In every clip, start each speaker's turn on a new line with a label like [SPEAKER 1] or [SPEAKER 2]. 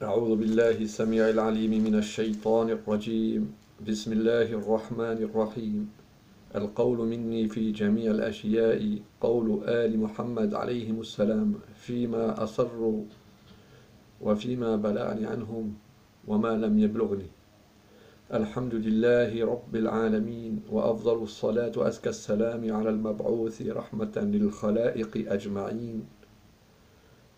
[SPEAKER 1] أعوذ بالله السميع العليم من الشيطان الرجيم. بسم الله الرحمن الرحيم. القول مني في جميع الأشياء قول آل محمد عليهم السلام فيما أسروا وفيما بلغني عنهم وما لم يبلغني. الحمد لله رب العالمين، وأفضل الصلاة وأزكى السلام على المبعوث رحمة للخلائق أجمعين،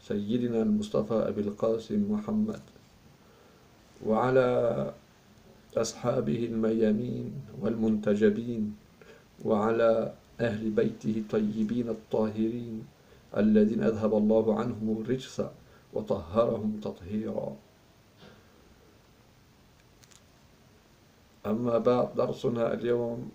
[SPEAKER 1] سيدنا المصطفى أبي القاسم محمد، وعلى أصحابه الميامين والمنتجبين، وعلى أهل بيته الطيبين الطاهرين الذين أذهب الله عنهم الرجس وطهرهم تطهيرا. أما بعد، درسنا اليوم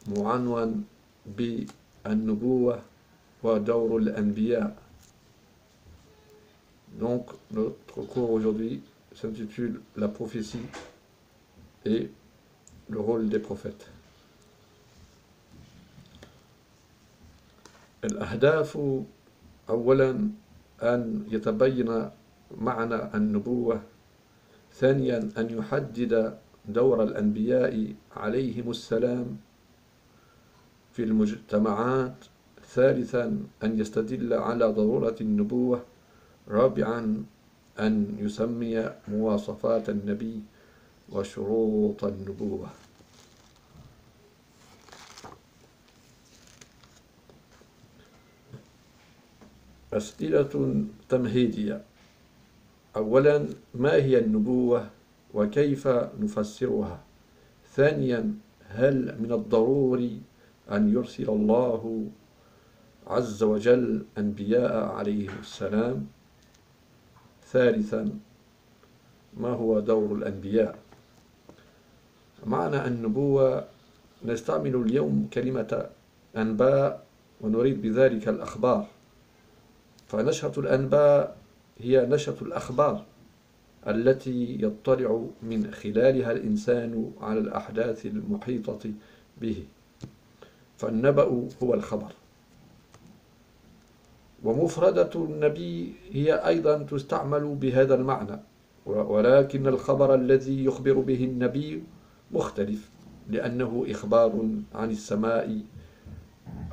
[SPEAKER 1] معنون بالنبوة ودور الأنبياء. Donc, notre cours aujourd'hui s'intitule La prophétie et le rôle des prophètes. الأهداف أولا أن يتبين معنى النبوة، ثانيا أن يحدد دور الأنبياء عليهم السلام في المجتمعات، ثالثا أن يستدل على ضرورة النبوة، رابعا أن يسمي مواصفات النبي وشروط النبوة. أسئلة تمهيدية. أولا، ما هي النبوة وكيف نفسرها؟ ثانيا، هل من الضروري أن يرسل الله عز وجل أنبياء عليهم السلام؟ ثالثا، ما هو دور الأنبياء؟ معنى النبوة، نستعمل اليوم كلمة أنباء ونريد بذلك الأخبار، فنشرة الأنباء هي نشرة الأخبار التي يطلع من خلالها الإنسان على الأحداث المحيطة به، فالنبأ هو الخبر. ومفردة النبي هي أيضا تستعمل بهذا المعنى، ولكن الخبر الذي يخبر به النبي مختلف، لأنه إخبار عن السماء،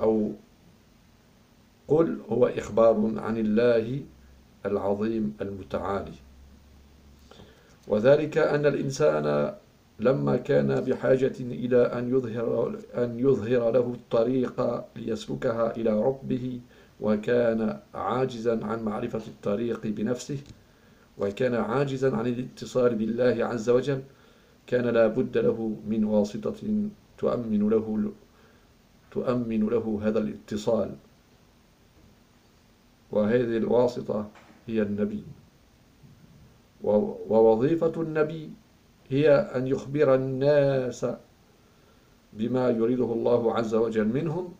[SPEAKER 1] أو قل هو إخبار عن الله العظيم المتعالي. وذلك أن الإنسان لما كان بحاجة إلى أن يظهر له الطريق ليسلكها إلى ربه، وكان عاجزا عن معرفة الطريق بنفسه، وكان عاجزا عن الاتصال بالله عز وجل، كان لا بد له من واسطة تؤمن له هذا الاتصال، وهذه الواسطة هي النبي. ووظيفة النبي هي أن يخبر الناس بما يريده الله عز وجل منهم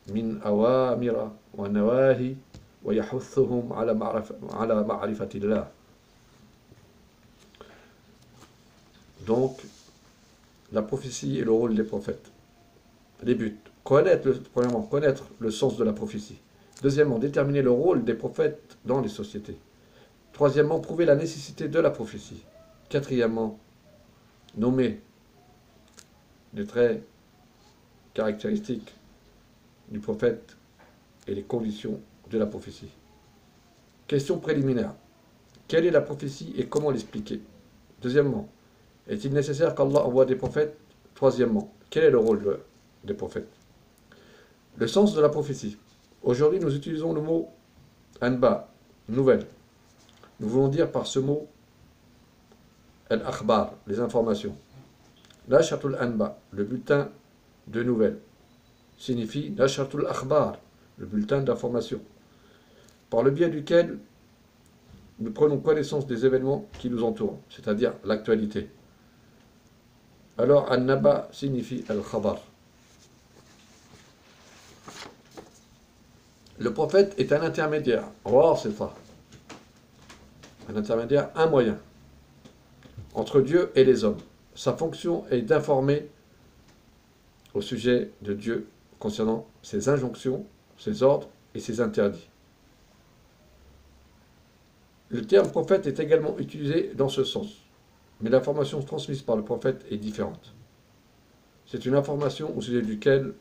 [SPEAKER 1] من أوامر ونواهي، ويحثهم على معرفة الله. Donc, la prophétie et le rôle des prophètes. Les buts. Premièrement, connaître le sens de la prophétie. Deuxièmement, déterminer le rôle des prophètes dans les sociétés. Troisièmement, prouver la nécessité de la prophétie. Quatrièmement, nommer les traits caractéristiques du prophète et les conditions de la prophétie. Question préliminaire. Quelle est la prophétie et comment l'expliquer? Deuxièmement, est-il nécessaire qu'Allah envoie des prophètes? Troisièmement, quel est le rôle des prophètes? Le sens de la prophétie. Aujourd'hui, nous utilisons le mot anba, nouvelle. Nous voulons dire par ce mot al-akhbar, les informations. Nashatul anba, le bulletin de nouvelles, signifie Nashatul akhbar, le bulletin d'information, par le biais duquel nous prenons connaissance des événements qui nous entourent, c'est-à-dire l'actualité. Alors, al-naba signifie al-khabar. Le prophète est un intermédiaire, un intermédiaire, un moyen entre Dieu et les hommes. Sa fonction est d'informer au sujet de Dieu concernant ses injonctions, ses ordres et ses interdits. Le terme prophète est également utilisé dans ce sens, mais l'information transmise par le prophète est différente. C'est une information au sujet duquel,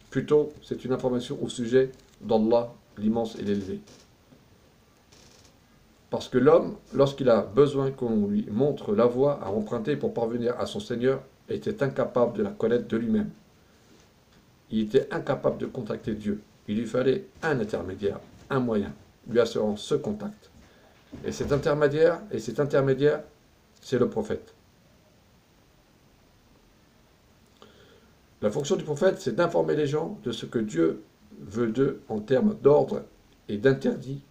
[SPEAKER 1] plutôt, c'est une information au sujet d'Allah, l'immense et l'élevé. Parce que l'homme, lorsqu'il a besoin qu'on lui montre la voie à emprunter pour parvenir à son Seigneur, était incapable de la connaître de lui-même. Il était incapable de contacter Dieu. Il lui fallait un intermédiaire, un moyen, lui assurant ce contact. Et cet intermédiaire, c'est le prophète. La fonction du prophète, c'est d'informer les gens de ce que Dieu veut d'eux en termes d'ordre et d'interdit.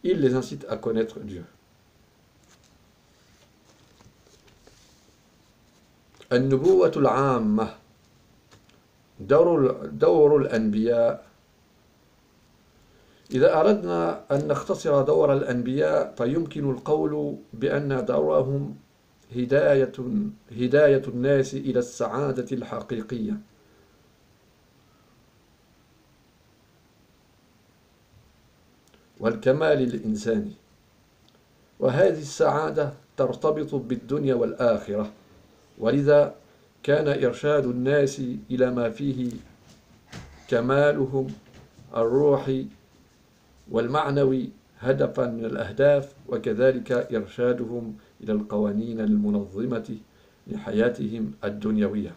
[SPEAKER 1] Il les incite à connaître Dieu. النبوة العامة دور الأنبياء. إذا أردنا أن نختصر دور الأنبياء فيمكن القول بأن دورهم هداية الناس إلى السعادة الحقيقية والكمال الإنساني، وهذه السعادة ترتبط بالدنيا والآخرة، ولذا كان إرشاد الناس إلى ما فيه كمالهم الروحي والمعنوي هدفا من الأهداف، وكذلك إرشادهم إلى القوانين المنظمة لحياتهم الدنيوية.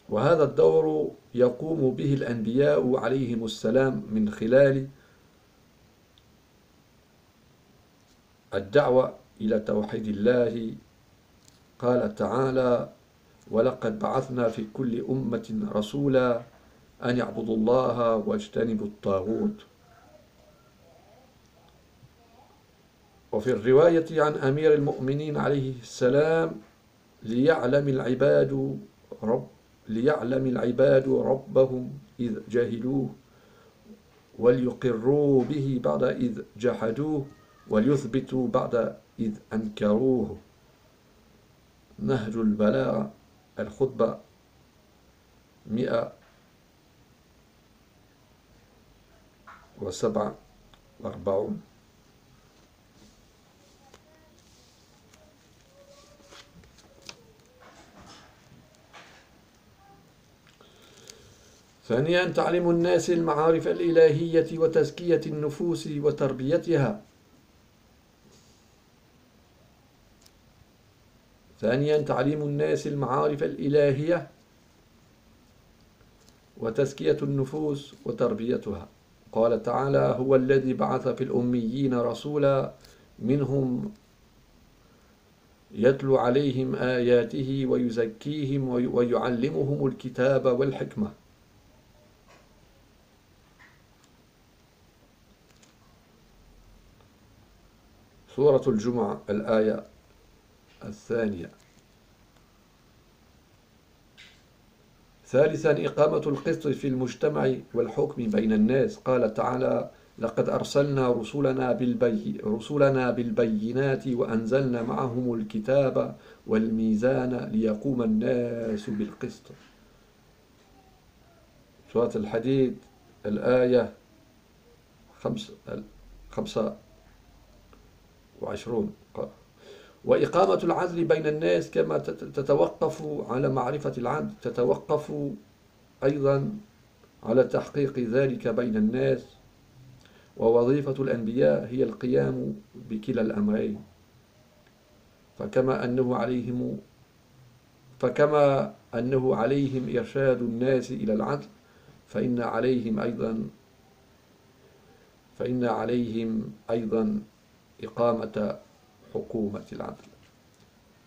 [SPEAKER 1] وهذا الدور يقوم به الأنبياء عليهم السلام من خلال الدعوة إلى توحيد الله. قال تعالى: ولقد بعثنا في كل أمة رسولا أن يعبدوا الله واجتنبوا الطاغوت. وفي الرواية عن أمير المؤمنين عليه السلام: ليعلم العباد ربهم إذ جهلوه وليقروا به بعد إذ جحدوه وليثبتوا بعد إذ أنكروه. نهج البلاغة، الخطبة 147. ثانيا، تعليم الناس المعارف الإلهية وتزكية النفوس وتربيتها. ثانيا، تعليم الناس المعارف الإلهية وتزكية النفوس وتربيتها. قال تعالى: هو الذي بعث في الأميين رسولا منهم يتلو عليهم آياته ويزكيهم ويعلمهم الكتاب والحكمة. سورة الجمعة الآية 2. ثالثا، إقامة القسط في المجتمع والحكم بين الناس. قال تعالى: لقد أرسلنا رسلنا بالبينات وأنزلنا معهم الكتاب والميزان ليقوم الناس بالقسط. سورة الحديد الآية 25. وإقامة العدل بين الناس كما تتوقف على معرفة العدل تتوقف أيضا على تحقيق ذلك بين الناس. ووظيفة الأنبياء هي القيام بكلا الأمرين. فكما أنه عليهم إرشاد الناس إلى العدل، فإن عليهم أيضا إقامة حكومة العدل.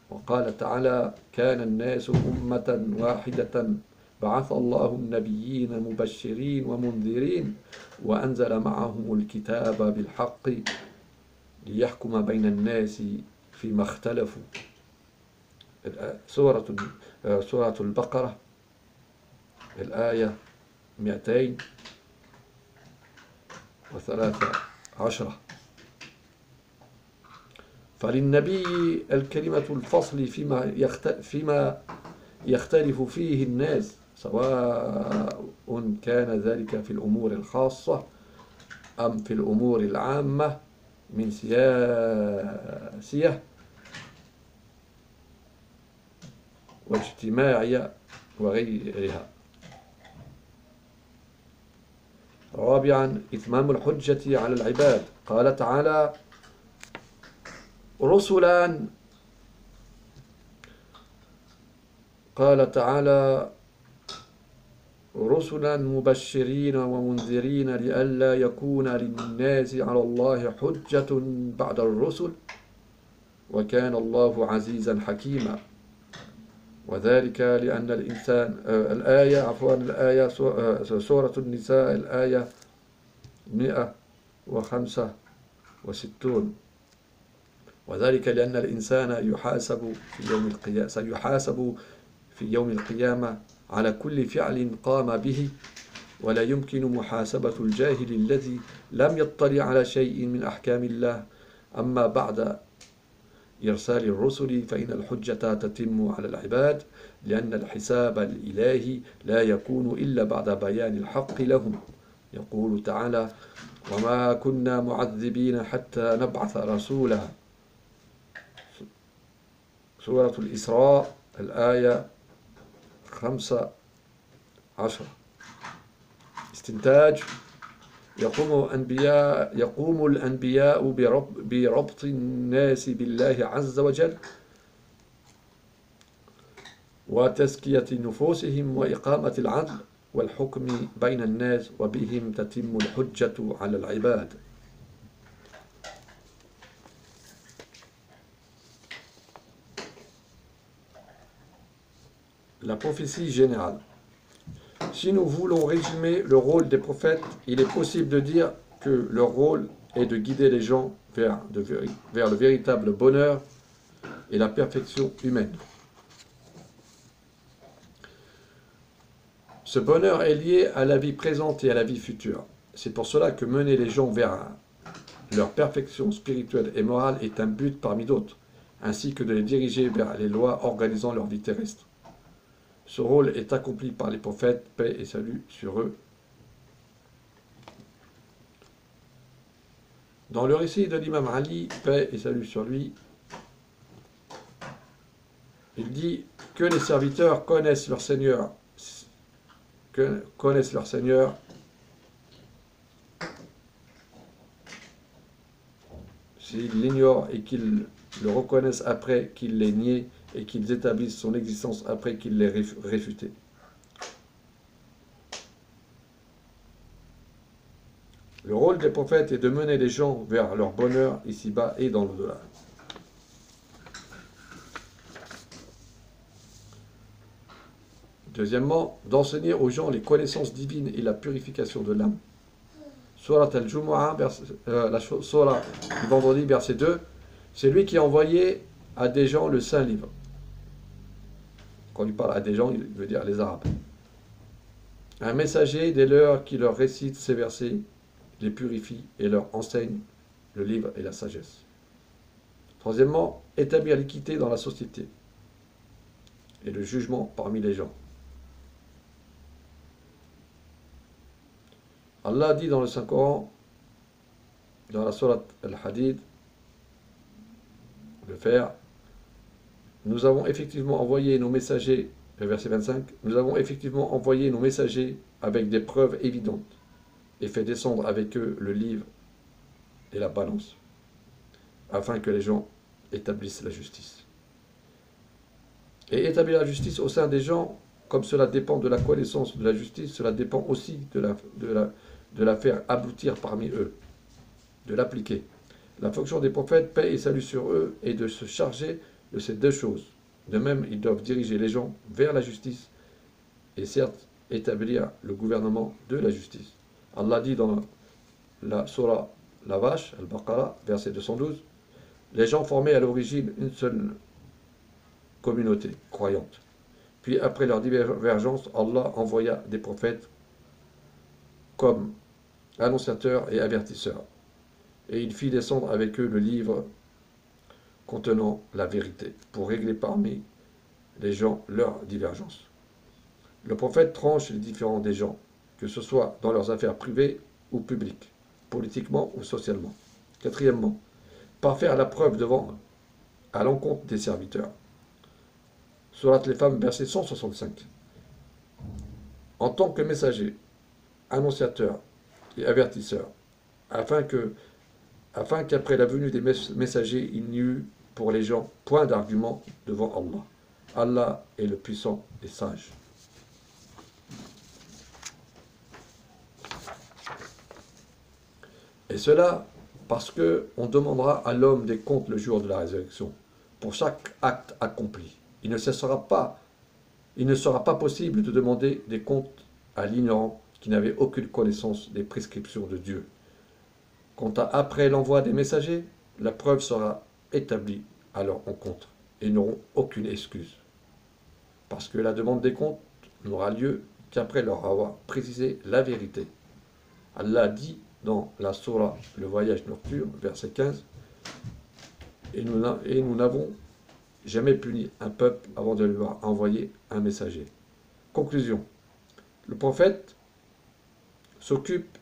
[SPEAKER 1] وقال تعالى: كان الناس أمة واحدة بعث الله النبيين مبشرين ومنذرين وأنزل معهم الكتاب بالحق ليحكم بين الناس فيما اختلفوا. سورة البقرة الآية 213. فللنبي الكلمة الفصل فيما يختلف فيه الناس سواء كان ذلك في الأمور الخاصة أم في الأمور العامة من سياسية واجتماعية وغيرها. رابعا إتمام الحجة على العباد. قال تعالى رسلا مبشرين ومنذرين لئلا يكون للناس على الله حجة بعد الرسل وكان الله عزيزا حكيما. وذلك لأن الإنسان الآية سورة النساء الآية 165. وذلك لأن الإنسان سيحاسب في يوم القيامة على كل فعل قام به، ولا يمكن محاسبة الجاهل الذي لم يطلع على شيء من أحكام الله. أما بعد إرسال الرسل فإن الحجة تتم على العباد، لأن الحساب الإلهي لا يكون إلا بعد بيان الحق لهم. يقول تعالى وما كنا معذبين حتى نبعث رسولا. سورة الإسراء الآية 15. استنتاج: يقوم الأنبياء بربط الناس بالله عز وجل وتزكية نفوسهم وإقامة العدل والحكم بين الناس، وبهم تتم الحجة على العباد. La prophétie générale. Si nous voulons résumer le rôle des prophètes, il est possible de dire que leur rôle est de guider les gens vers le véritable bonheur et la perfection humaine. Ce bonheur est lié à la vie présente et à la vie future. C'est pour cela que mener les gens vers leur perfection spirituelle et morale est un but parmi d'autres, ainsi que de les diriger vers les lois organisant leur vie terrestre. Ce rôle est accompli par les prophètes, paix et salut sur eux. Dans le récit de l'imam Ali, paix et salut sur lui, il dit que les serviteurs connaissent leur Seigneur, s'ils l'ignorent et qu'ils le reconnaissent après qu'il l'ait nié, et qu'ils établissent son existence après qu'il l'ait réfuté. Le rôle des prophètes est de mener les gens vers leur bonheur ici-bas et dans l'au-delà. Deuxièmement, d'enseigner aux gens les connaissances divines et la purification de l'âme. Surat al-Jumu'ah, la Surah du vendredi, verset 2, c'est lui qui a envoyé à des gens le Saint Livre. Quand il parle à des gens, il veut dire les Arabes. Un messager des leurs qui leur récite ces versets, les purifie et leur enseigne le livre et la sagesse. Troisièmement, établir l'équité dans la société et le jugement parmi les gens. Allah dit dans le Saint-Coran, dans la Sourate Al-Hadid, le faire, nous avons effectivement envoyé nos messagers, verset 25, nous avons effectivement envoyé nos messagers avec des preuves évidentes et fait descendre avec eux le livre et la balance, afin que les gens établissent la justice. Et établir la justice au sein des gens, comme cela dépend de la connaissance de la justice, cela dépend aussi de la faire aboutir parmi eux, de l'appliquer. La fonction des prophètes, paix et salut sur eux, est de se charger de ces deux choses. De même, ils doivent diriger les gens vers la justice et certes établir le gouvernement de la justice. Allah dit dans la Surah La Vache, Al-Baqarah, verset 212, les gens formaient à l'origine une seule communauté croyante. Puis après leur divergence, Allah envoya des prophètes comme annonciateurs et avertisseurs. Et il fit descendre avec eux le livre contenant la vérité, pour régler parmi les gens leurs divergences. Le prophète tranche les différends des gens, que ce soit dans leurs affaires privées ou publiques, politiquement ou socialement. Quatrièmement, par faire la preuve à l'encontre des serviteurs. Sourate les femmes, verset 165. En tant que messager, annonciateur et avertisseur, afin qu'après la venue des messagers, il n'y eût pour les gens point d'argument devant Allah. Allah est le puissant et sage. Et cela parce qu'on demandera à l'homme des comptes le jour de la résurrection, pour chaque acte accompli. Il ne sera pas possible de demander des comptes à l'ignorant qui n'avait aucune connaissance des prescriptions de Dieu. Quant à après l'envoi des messagers, la preuve sera établie à leur encontre et n'auront aucune excuse. Parce que la demande des comptes n'aura lieu qu'après leur avoir précisé la vérité. Allah dit dans la Sourate Le Voyage nocturne, verset 15, et nous n'avons jamais puni un peuple avant de lui avoir envoyé un messager. Conclusion. Le prophète s'occupe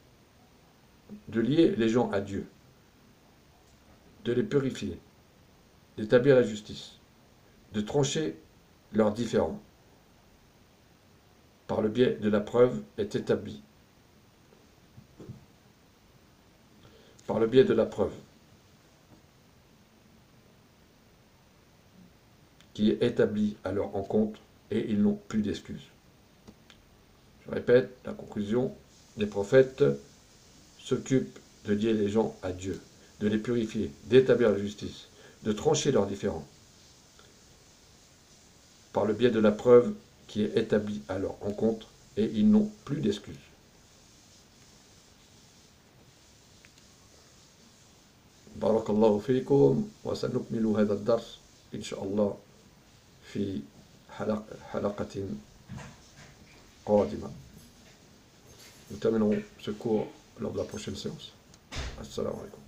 [SPEAKER 1] de lier les gens à Dieu, de les purifier, d'établir la justice, de trancher leurs différends. Par le biais de la preuve est établi. Par le biais de la preuve qui est établie à leur encontre et ils n'ont plus d'excuses. Je répète, la conclusion, les prophètes s'occupent de lier les gens à Dieu, de les purifier, d'établir la justice, de trancher leurs différends, par le biais de la preuve qui est établie à leur encontre, et ils n'ont plus d'excuses. Barakallahu fikum, wa sanukmilu hadha ad-dars, inshallah, fi halaqatin qadima. Nous terminerons ce cours lors de la prochaine séance. Assalamu alaikum.